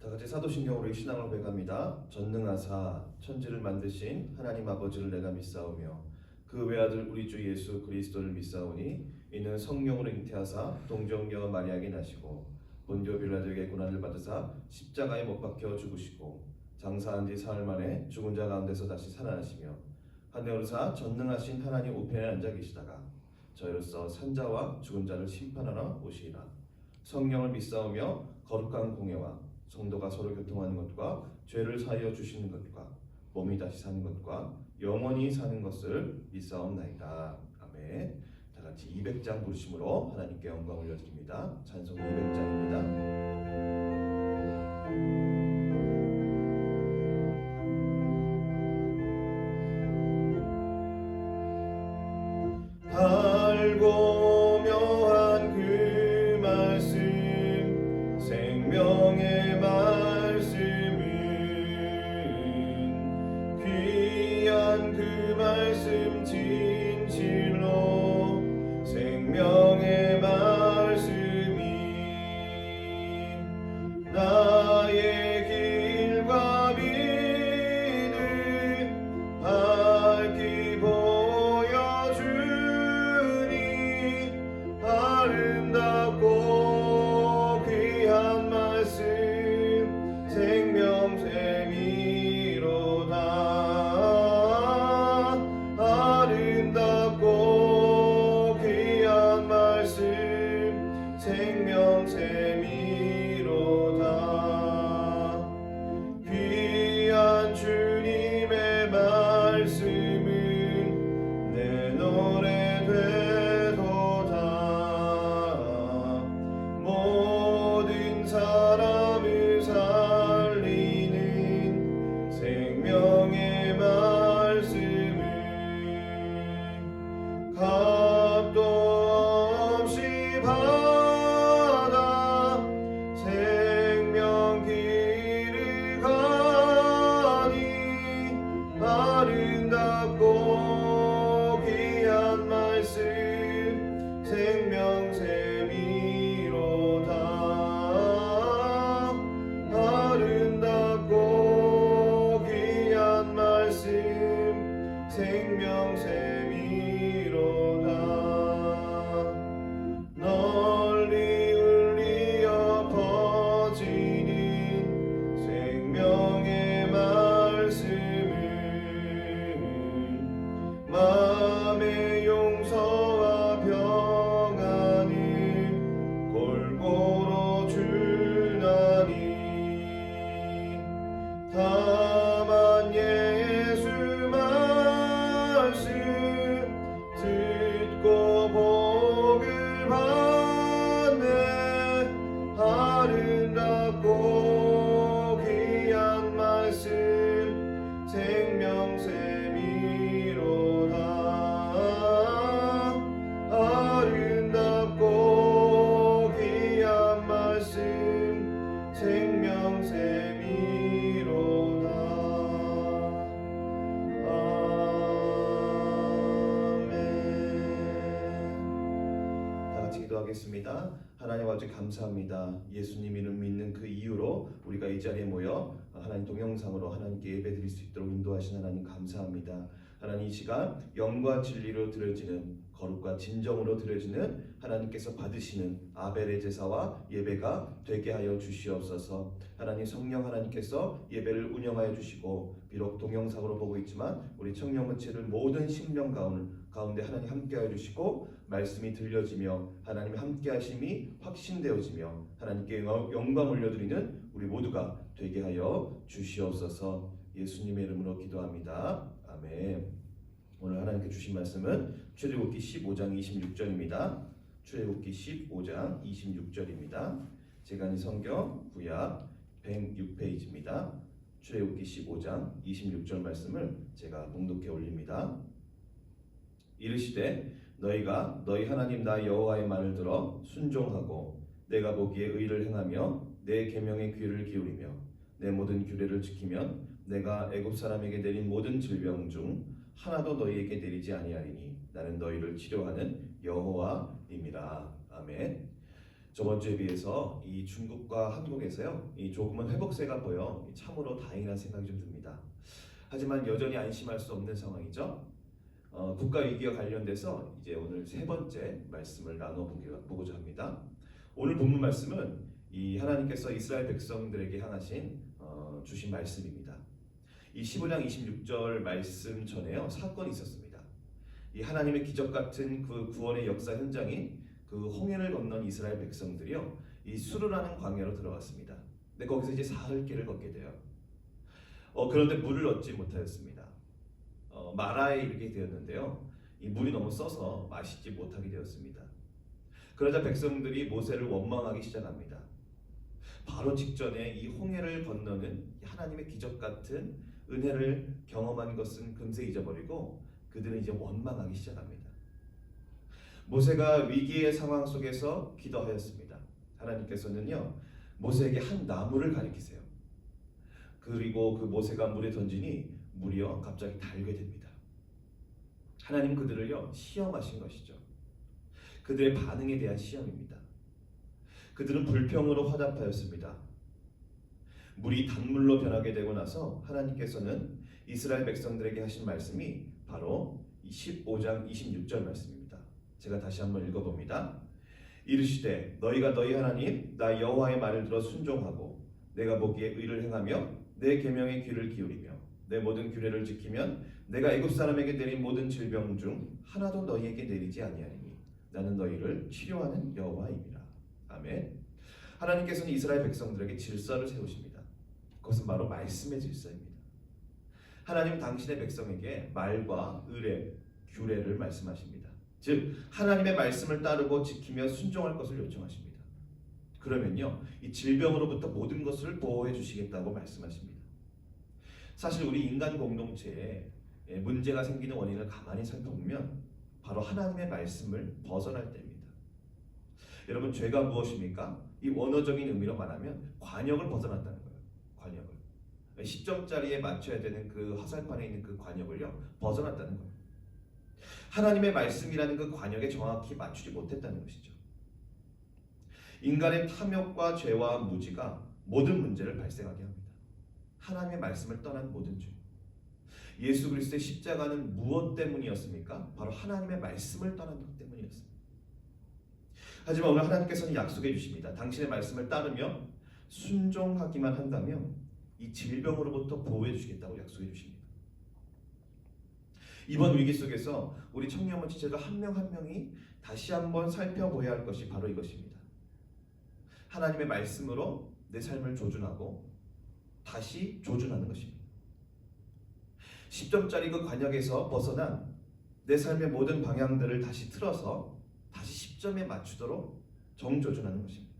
다 같이 사도신경으로 이 신앙을 고백합니다. 전능하사 천지를 만드신 하나님 아버지를 내가 믿사오며 그 외아들 우리 주 예수 그리스도를 믿사오니 이는 성령으로 잉태하사 동정녀 마리아에게 나시고 본교 빌라도에게 고난을 받으사 십자가에 못 박혀 죽으시고 장사한 지 사흘 만에 죽은 자 가운데서 다시 살아나시며 하늘에 오르사 전능하신 하나님 우편에 앉아 계시다가 저희로서 산자와 죽은 자를 심판하러 오시리라. 성령을 믿사오며 거룩한 공예와 성도가 서로 교통하는 것과 죄를 사하여 주시는 것과 몸이 다시 사는 것과 영원히 사는 것을 믿사옵나이다. 아멘. 다 같이 200장 부르심으로 하나님께 영광 올려드립니다. 찬송 200장입니다. 달고 묘한 그 말씀 생명의 말씀은 귀한 그 말씀 진실로 생명의 말씀이 나의 길과 믿음 밝히 아름답고 귀한 말씀 생명샘이로다. 아름답고 귀한 말씀 생명샘이로다. 귀한 주님의 말씀은 내 노래 되도다. 모든 사람을 살리는 생명의 말씀은 값도 없이 받아 생명 길을 가니 아름답고 귀한 말씀 생명샘이로다. 아름답고 귀한 말씀 생명샘이로다. 널리 울리어 퍼지는 생명의 말씀은 마음의 용서와 평안을 골고루 주나니 다만 예수 말씀 듣고 복을 받네. 아름답고 귀한 말씀 생명샘이로다. 아름답고 귀한 말씀 생명샘이로다. 아멘. 다 같이 기도하겠습니다. 하나님 아버지 감사합니다. 예수님 이름 믿는 그 이유로 우리가 이 자리에 모여 하나님 동영상으로 하나님께 예배드릴 수 있도록 인도하신 하나님 감사합니다. 하나님 이 시간 영과 진리로 드려지는 거룩과 진정으로 드려지는 하나님께서 받으시는 아벨의 제사와 예배가 되게 하여 주시옵소서. 하나님 성령 하나님께서 예배를 운영하여 주시고 비록 동영상으로 보고 있지만 우리 청년무체들 모든 심령 가운데 하나님 함께하여 주시고 말씀이 들려지며 하나님의 함께하심이 확신되어지며 하나님께 영광 올려드리는 우리 모두가 되게 하여 주시옵소서. 예수님의 이름으로 기도합니다. 아멘. 오늘 하나님께 주신 말씀은 출애굽기 15장 26절입니다. 출애굽기 15장 26절입니다. 제가 성경 구약 106페이지입니다. 출애굽기 15장 26절 말씀을 제가 봉독해 올립니다. 이르시되 너희가 너희 하나님 나 여호와의 말을 들어 순종하고 내가 보기에 의를 행하며 내 계명에 귀를 기울이며 내 모든 규례를 지키면 내가 애굽 사람에게 내린 모든 질병 중 하나도 너희에게 내리지 아니하리니 나는 너희를 치료하는 여호와임이라. 아멘. 저번 주에 비해서 이 중국과 한국에서요, 이 조금은 회복세가 보여 참으로 다행이라는 생각이 좀 듭니다. 하지만 여전히 안심할 수 없는 상황이죠. 국가 위기와 관련돼서 이제 오늘 세 번째 말씀을 나눠보고자 합니다. 오늘 본문 말씀은 이 하나님께서 이스라엘 백성들에게 향하신 주신 말씀입니다. 이 15장 26절 말씀 전에요, 사건이 있었습니다. 이 하나님의 기적 같은 그 구원의 역사 현장인 그 홍해를 건넌 이스라엘 백성들이요, 이 수르라는 광야로 들어갔습니다. 근데 거기서 이제 사흘 길을 걷게 돼요. 그런데 물을 얻지 못하였습니다. 마라에 이르게 되었는데요, 이 물이 너무 써서 마시지 못하게 되었습니다. 그러자 백성들이 모세를 원망하기 시작합니다. 바로 직전에 이 홍해를 건너는 하나님의 기적 같은 은혜를 경험한 것은 금세 잊어버리고 그들은 이제 원망하기 시작합니다. 모세가 위기의 상황 속에서 기도하였습니다. 하나님께서는요, 모세에게 한 나무를 가리키세요. 그리고 그 모세가 물에 던지니 물이요 갑자기 달게 됩니다. 하나님 그들을요 시험하신 것이죠. 그들의 반응에 대한 시험입니다. 그들은 불평으로 화답하였습니다. 물이 단물로 변하게 되고 나서 하나님께서는 이스라엘 백성들에게 하신 말씀이 바로 15장 26절 말씀입니다. 제가 다시 한번 읽어봅니다. 이르시되 너희가 너희 하나님 나 여호와의 말을 들어 순종하고 내가 보기에 의를 행하며 내 계명에 귀를 기울이며 내 모든 규례를 지키면 내가 애굽 사람에게 내린 모든 질병 중 하나도 너희에게 내리지 아니하리니 나는 너희를 치료하는 여호와임이라. 아멘. 하나님께서는 이스라엘 백성들에게 질서를 세우십니다. 그것은 바로 말씀의 질서입니다. 하나님 당신의 백성에게 말과 의례, 규례를 말씀하십니다. 즉 하나님의 말씀을 따르고 지키며 순종할 것을 요청하십니다. 그러면요 이 질병으로부터 모든 것을 보호해 주시겠다고 말씀하십니다. 사실 우리 인간 공동체에 문제가 생기는 원인을 가만히 살펴보면 바로 하나님의 말씀을 벗어날 때입니다. 여러분 죄가 무엇입니까? 이 원어적인 의미로 말하면 관역을 벗어났다는 거예요. 관역을 10점짜리에 맞춰야 되는 그 화살판에 있는 그 관역을요 벗어났다는 거예요. 하나님의 말씀이라는 그 관역에 정확히 맞추지 못했다는 것이죠. 인간의 탐욕과 죄와 무지가 모든 문제를 발생하게 합니다. 하나님의 말씀을 떠난 모든 죄. 예수 그리스도의 십자가는 무엇 때문이었습니까? 바로 하나님의 말씀을 떠난 것 때문이었습니다. 하지만 오늘 하나님께서는 약속해 주십니다. 당신의 말씀을 따르며 순종하기만 한다면 이 질병으로부터 보호해 주시겠다고 약속해 주십니다. 이번 위기 속에서 우리 청년부 지체들 한 명 한 명이 다시 한번 살펴보아야 할 것이 바로 이것입니다. 하나님의 말씀으로 내 삶을 조준하고 다시 조준하는 것입니다. 10점짜리 그 관역에서 벗어난 내 삶의 모든 방향들을 다시 틀어서 다시 10점에 맞추도록 정조준하는 것입니다.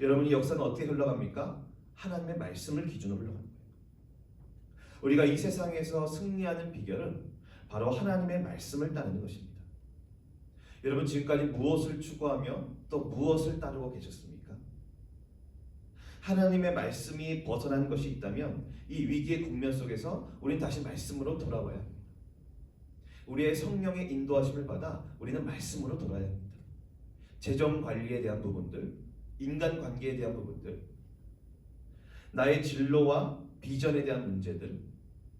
여러분 이 역사는 어떻게 흘러갑니까? 하나님의 말씀을 기준으로 흘러갑니다. 우리가 이 세상에서 승리하는 비결은 바로 하나님의 말씀을 따르는 것입니다. 여러분 지금까지 무엇을 추구하며 또 무엇을 따르고 계셨습니까? 하나님의 말씀이 벗어난 것이 있다면 이 위기의 국면 속에서 우리는 다시 말씀으로 돌아와야 합니다. 우리의 성령의 인도하심을 받아 우리는 말씀으로 돌아야 합니다. 재정 관리에 대한 부분들, 인간 관계에 대한 부분들, 나의 진로와 비전에 대한 문제들,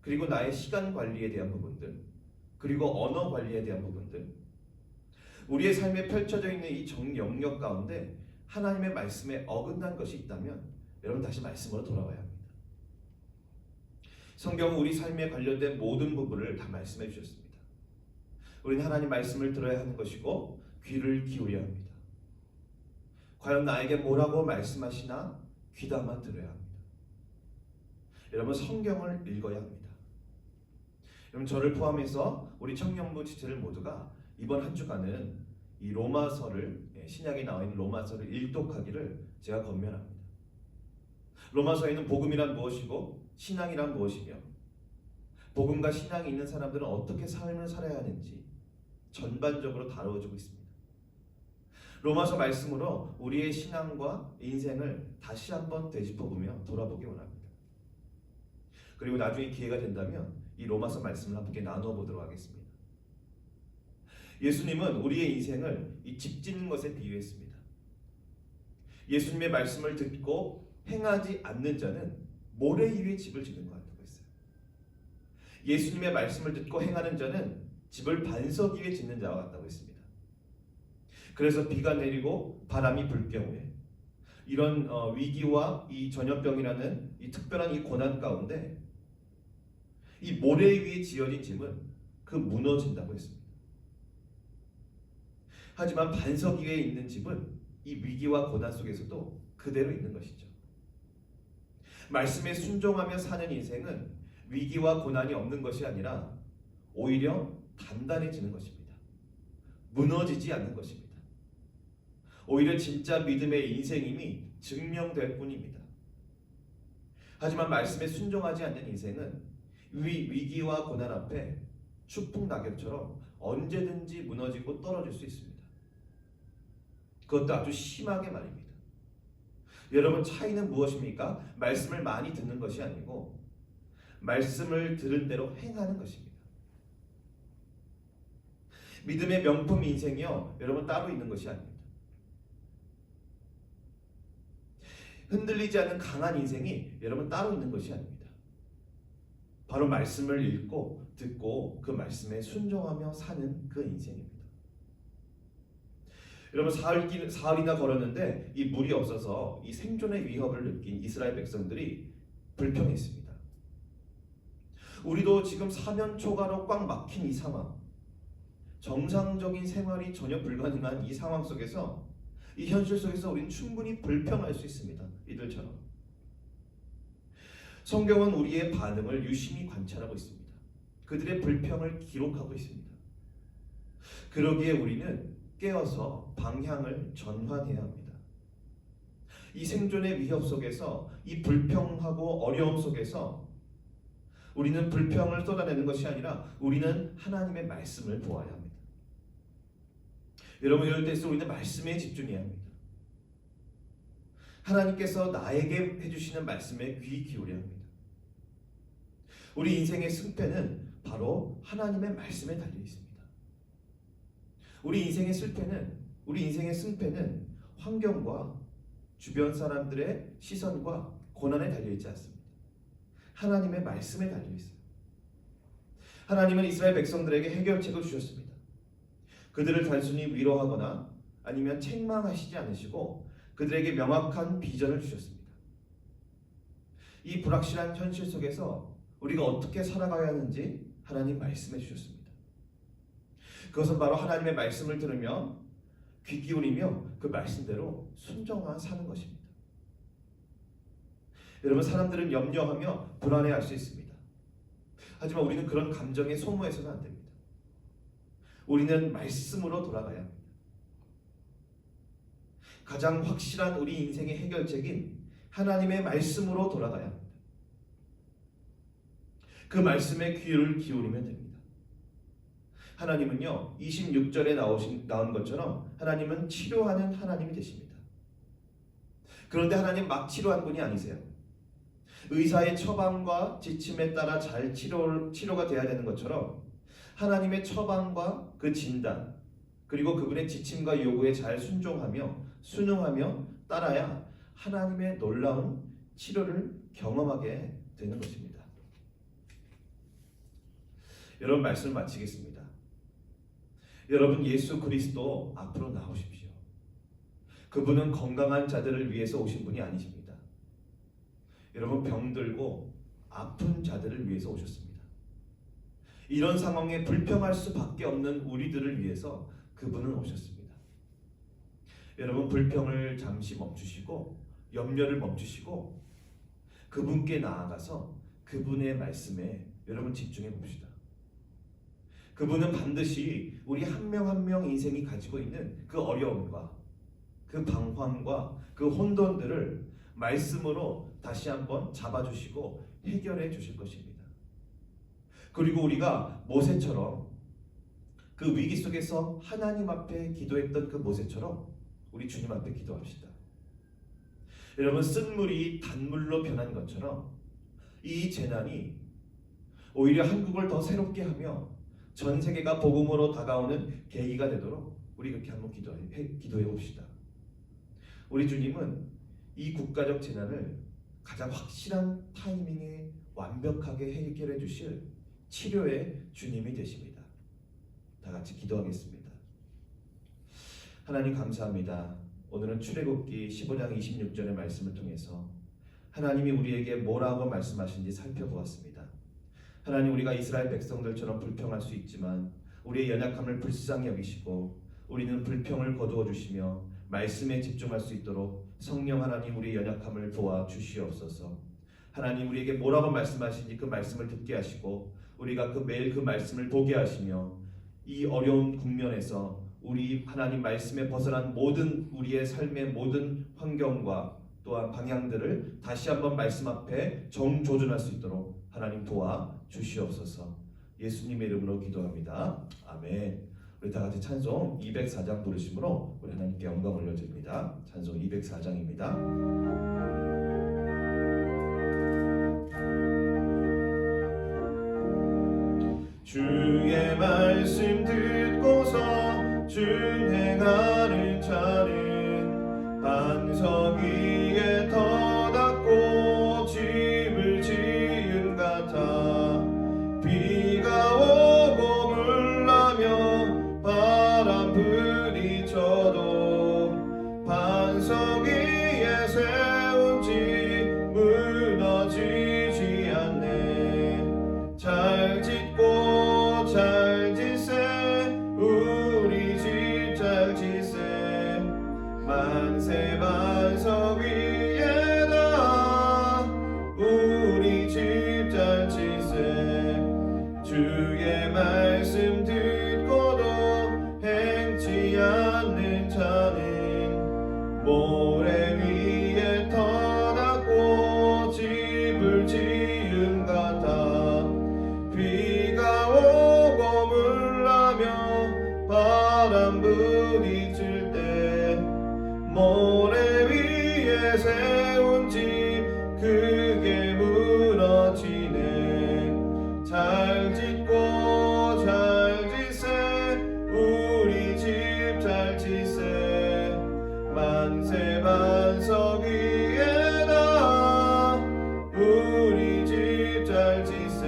그리고 나의 시간 관리에 대한 부분들, 그리고 언어 관리에 대한 부분들, 우리의 삶에 펼쳐져 있는 이 정 영역 가운데 하나님의 말씀에 어긋난 것이 있다면 여러분 다시 말씀으로 돌아와야 합니다. 성경은 우리 삶에 관련된 모든 부분을 다 말씀해 주셨습니다. 우리는 하나님 말씀을 들어야 하는 것이고 귀를 기울여야 합니다. 과연 나에게 뭐라고 말씀하시나 귀담아 들어야 합니다. 여러분 성경을 읽어야 합니다. 여러분 저를 포함해서 우리 청년부 지체들 모두가 이번 한 주간은 이 로마서를 신약에 나와 있는 로마서를 일독하기를 제가 권면합니다. 로마서에는 복음이란 무엇이고 신앙이란 무엇이며 복음과 신앙이 있는 사람들은 어떻게 삶을 살아야 하는지 전반적으로 다루어지고 있습니다. 로마서 말씀으로 우리의 신앙과 인생을 다시 한번 되짚어보며 돌아보기 원합니다. 그리고 나중에 기회가 된다면 이 로마서 말씀을 함께 나누어 보도록 하겠습니다. 예수님은 우리의 인생을 이 집 짓는 것에 비유했습니다. 예수님의 말씀을 듣고 행하지 않는 자는 모래 위에 집을 짓는 것 같다고 했어요. 예수님의 말씀을 듣고 행하는 자는 집을 반석 위에 짓는 자와 같다고 했습니다. 그래서 비가 내리고 바람이 불 경우에 이런 위기와 이 전염병이라는 이 특별한 이 고난 가운데 이 모래 위에 지어진 집은 그 무너진다고 했습니다. 하지만 반석 위에 있는 집은 이 위기와 고난 속에서도 그대로 있는 것이죠. 말씀에 순종하며 사는 인생은 위기와 고난이 없는 것이 아니라 오히려 단단해지는 것입니다. 무너지지 않는 것입니다. 오히려 진짜 믿음의 인생임이 증명될 뿐입니다. 하지만 말씀에 순종하지 않는 인생은 위기와 고난 앞에 추풍 낙엽처럼 언제든지 무너지고 떨어질 수 있습니다. 그것도 아주 심하게 말입니다. 여러분, 차이는 무엇입니까? 말씀을 많이 듣는 것이 아니고 말씀을 들은 대로 행하는 것입니다. 믿음의 명품 인생이요, 여러분, 따로 있는 것이 아닙니다. 흔들리지 않는 강한 인생이 여러분 따로 있는 것이 아닙니다. 바로 말씀을 읽고 듣고 그 말씀에 순종하며 사는 그 인생입니다. 여러분, 사흘이나 걸었는데 이 물이 없어서 이 생존의 위협을 느낀 이스라엘 백성들이 불평했습니다. 우리도 지금 사면 초가로 꽉 막힌 이 상황, 정상적인 생활이 전혀 불가능한 이 상황 속에서, 이 현실 속에서 우리는 충분히 불평할 수 있습니다. 이들처럼. 성경은 우리의 반응을 유심히 관찰하고 있습니다. 그들의 불평을 기록하고 있습니다. 그러기에 우리는 깨어서 방향을 전환해야 합니다. 이 생존의 위협 속에서, 이 불평하고 어려움 속에서 우리는 불평을 쏟아내는 것이 아니라 우리는 하나님의 말씀을 보아야 합니다. 여러분, 이럴 때일수록 우리는 말씀에 집중해야 합니다. 하나님께서 나에게 해주시는 말씀에 귀 기울여야 합니다. 우리 인생의 승패는 바로 하나님의 말씀에 달려 있습니다. 우리 인생의 승패는 환경과 주변 사람들의 시선과 고난에 달려 있지 않습니다. 하나님의 말씀에 달려 있어요. 하나님은 이스라엘 백성들에게 해결책을 주셨습니다. 그들을 단순히 위로하거나 아니면 책망하시지 않으시고 그들에게 명확한 비전을 주셨습니다. 이 불확실한 현실 속에서 우리가 어떻게 살아가야 하는지 하나님 말씀해 주셨습니다. 그것은 바로 하나님의 말씀을 들으며 귀 기울이며 그 말씀대로 순종하며 사는 것입니다. 여러분, 사람들은 염려하며 불안해할 수 있습니다. 하지만 우리는 그런 감정에 소모해서는 안 됩니다. 우리는 말씀으로 돌아가야 합니다. 가장 확실한 우리 인생의 해결책인 하나님의 말씀으로 돌아가야 합니다. 그 말씀에 귀를 기울이면 됩니다. 하나님은요, 26절에 나온 것처럼 하나님은 치료하는 하나님이 되십니다. 그런데 하나님 막 치료한 분이 아니세요. 의사의 처방과 지침에 따라 잘 치료가 돼야 되는 것처럼 하나님의 처방과 그 진단, 그리고 그분의 지침과 요구에 잘 순응하며 따라야 하나님의 놀라운 치료를 경험하게 되는 것입니다. 여러분, 말씀을 마치겠습니다. 여러분, 예수 그리스도 앞으로 나오십시오. 그분은 건강한 자들을 위해서 오신 분이 아니십니다. 여러분, 병들고 아픈 자들을 위해서 오셨습니다. 이런 상황에 불평할 수밖에 없는 우리들을 위해서 그분은 오셨습니다. 여러분, 불평을 잠시 멈추시고 염려를 멈추시고 그분께 나아가서 그분의 말씀에 여러분 집중해 봅시다. 그분은 반드시 우리 한 명 한 명 인생이 가지고 있는 그 어려움과 그 방황과 그 혼돈들을 말씀으로 다시 한번 잡아주시고 해결해 주실 것입니다. 그리고 우리가 모세처럼 그 위기 속에서 하나님 앞에 기도했던 그 모세처럼 우리 주님 앞에 기도합시다. 여러분, 쓴 물이 단물로 변한 것처럼 이 재난이 오히려 한국을 더 새롭게 하며 전 세계가 복음으로 다가오는 계기가 되도록 우리 그렇게 한번 기도해 봅시다. 우리 주님은 이 국가적 재난을 가장 확실한 타이밍에 완벽하게 해결해 주실 치료의 주님이 되십니다. 다 같이 기도하겠습니다. 하나님 감사합니다. 오늘은 출애굽기 15장 26절의 말씀을 통해서 하나님이 우리에게 뭐라고 말씀하신지 살펴보았습니다. 하나님, 우리가 이스라엘 백성들처럼 불평할 수 있지만 우리의 연약함을 불쌍히 여기시고 우리는 불평을 거두어 주시며 말씀에 집중할 수 있도록 성령 하나님 우리의 연약함을 도와주시옵소서. 하나님, 우리에게 뭐라고 말씀하신지 그 말씀을 듣게 하시고 우리가 매일 그 말씀을 보게 하시며 이 어려운 국면에서 우리 하나님 말씀에 벗어난 모든 우리의 삶의 모든 환경과 또한 방향들을 다시 한번 말씀 앞에 정조준할 수 있도록 하나님 도와주시옵소서. 예수님의 이름으로 기도합니다. 아멘. 우리 다 같이 찬송 204장 부르심으로 우리 하나님께 영광 올려드립니다. 찬송 204장입니다. 주의 말씀 듣고서 준행하는 자는 반석 위에 터닫고 집을 지은 같아 비가 오고 물나며 바람 부딪혀도 반석 위에 세운 집 무너지지 않네. 잘 짓고 잘 지세 우리 집 잘 지세 만세 반석 위에다 우리 집 잘 지세. 주의 말씀 듣고도 행치 않는 자는 모래 위에 터닫고 집을 지은 같아 비가 오고 물나며 바람 부딪힐 때 모래 위에 세운 집 그게 무너지네. 잘 짓고 잘 지세 우리 집 잘 지세 만세 반석 위에다 우리 집 잘 지세.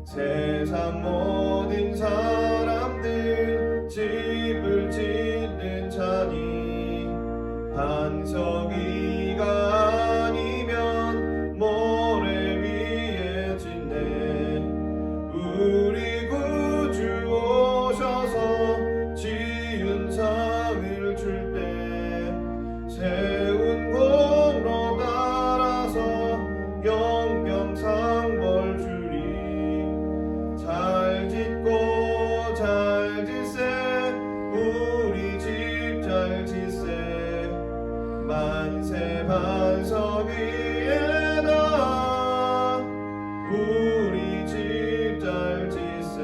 세상 모든 사람들 집을 짓는 자니 반석 위가 아니면 모래 위에 짓네. 우리 구주 오셔서 지은 상을 줄 때 세운 공로 따라서 영병상 벌 주리. 잘 짓고 잘 지세 우리 집 잘 지세 만세 반석 위에다 우리 집 잘 지세.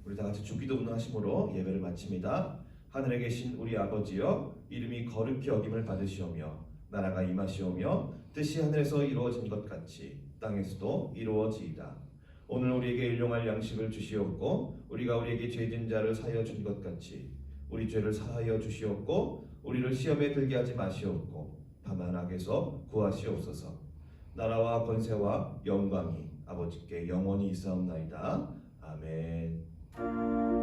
우리 다 같이 주기도 운동하심으로 예배를 마칩니다. 하늘에 계신 우리 아버지여, 이름이 거룩히 여김을 받으시오며 나라가 임하시오며 뜻이 하늘에서 이루어진 것 같이 땅에서도 이루어지이다. 오늘 우리에게 일용할 양식을 주시옵고 우리가 우리에게 죄진 자를 사하여 준 것 같이 우리 죄를 사하여 주시옵고 우리를 시험에 들게 하지 마시옵고 다만 악에서 구하시옵소서. 나라와 권세와 영광이 아버지께 영원히 있사옵나이다. 아멘.